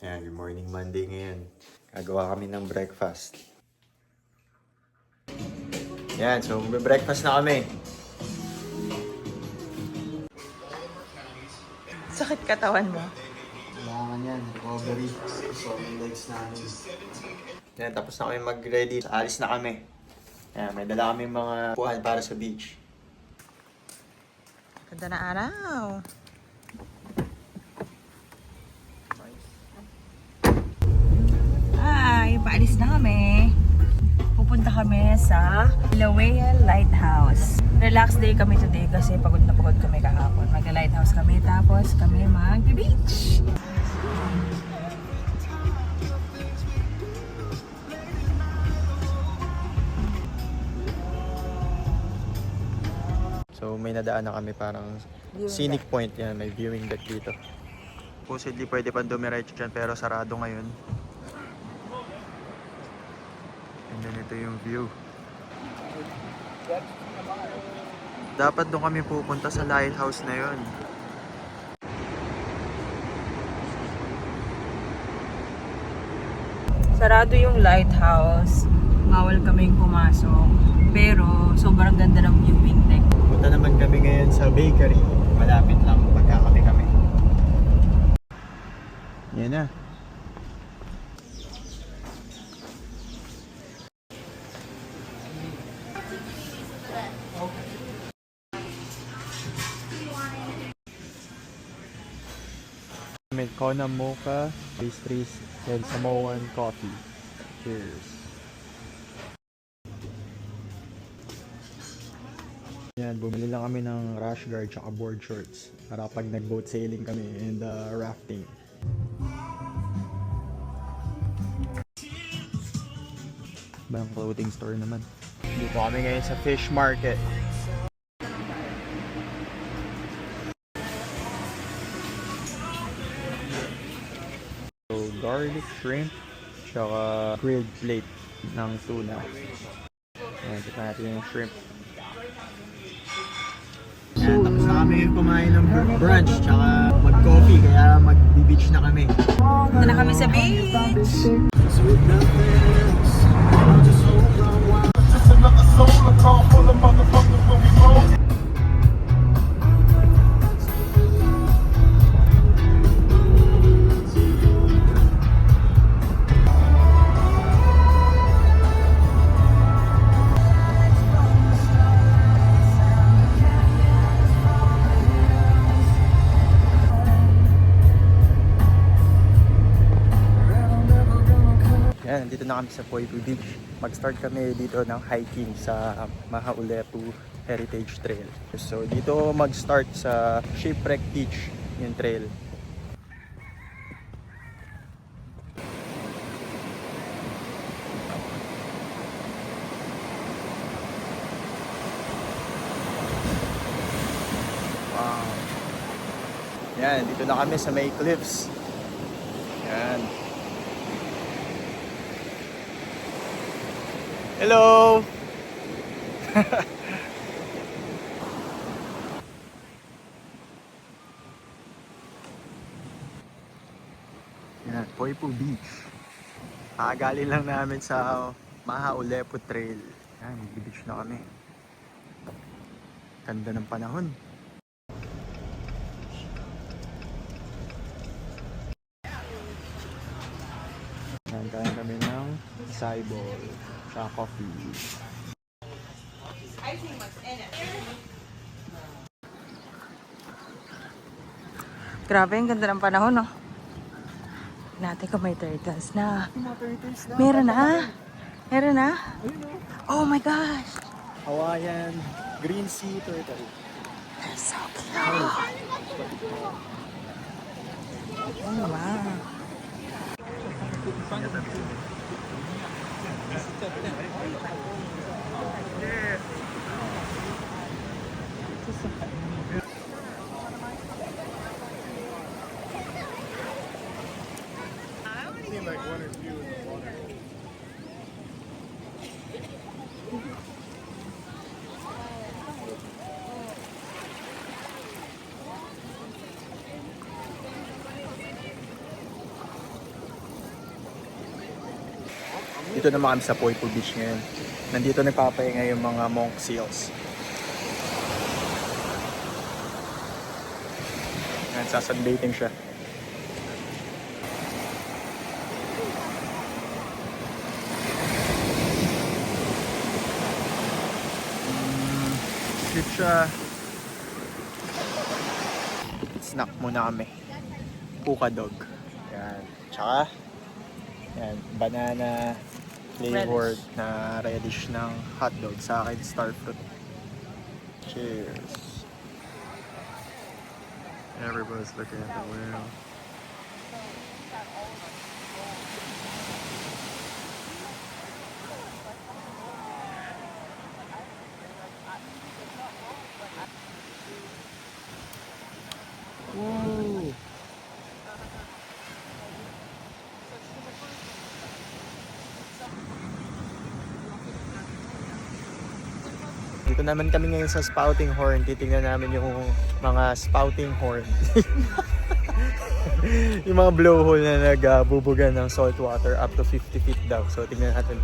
Ayan, good morning Monday ngayon. Gagawa kami ng breakfast. Ayan, so breakfast na kami. Sakit katawan mo? Kailangan yan, recovery. So, legs namin. Ayan, tapos na kami mag-ready. Alis na kami. Ayan, may dala kami mga puhan para sa beach. Ganda na araw. Hi, paalis na kami. Pupunta kami sa Kilauea Lighthouse. Relax day kami today kasi pagod na pagod kami kahapon. Mag-lighthouse kami tapos kami mag-beach. So may nadaan na kami parang scenic point yan, may viewing deck dito. Supposedly pwede pang dumiretso dyan pero sarado ngayon. And then ito yung view. Dapat doon kami pupunta sa lighthouse na yun. Sarado yung lighthouse. Bawal kaming pumasok. Pero sobrang ganda ng viewing deck. Punta naman kami ngayon sa bakery. Malapit lang pagkakape kami. Yan na. Kona mocha, pastries, and Samoan coffee. Cheers. Yan, bumili lang kami ng rash guard tsaka board shorts para pag nag-boat sailing kami and rafting. Ibang clothing store naman. Dito kami ngayon sa fish market. So, garlic shrimp tsaka grilled plate ng tuna. Ayan, kita natin yung shrimp. Ayan, tapos na kami kumain ng brunch tsaka mag-coffee kaya mag-beach na kami. Punta na kami sa beach. Yan, nandito na kami sa Poipu Beach. Mag-start kami dito ng hiking sa Mahaulepu Heritage Trail. So dito mag-start sa Shipwreck Beach yung trail. Wow. Yan, dito na kami sa May Cliffs. Yan. Hello! Yan, Poipu Beach. Kakagali lang namin sa Mahaulepu Trail. Yan, mag-beach na kami. Ganda ng panahon. Yan, kain kami ng saibol. Sa coffee. Grabe, ang ganda ng panahon, no? Natin kung may turtles na. Meron na. Meron na. Oh my gosh. Hawaiian green sea turtle. They're so cute. Oh wow. Dito naman kami sa Poipo Beach ngayon. Nandito nagpapahinga yung mga monk seals. Yan, sasunbathing siya. Cute siya. Snack muna kami. Puka dog. Yan. Tsaka, yan, banana flavored na reddish ng hotdog. Sa akin, star fruit. Cheers. Everybody's looking at the whale. Whoa! Dito naman kami ngayon sa spouting horn. Titingnan namin yung mga spouting horn. Yung mga blowhole na nagbubugan ng salt water up to 50 feet daw. So tingnan natin.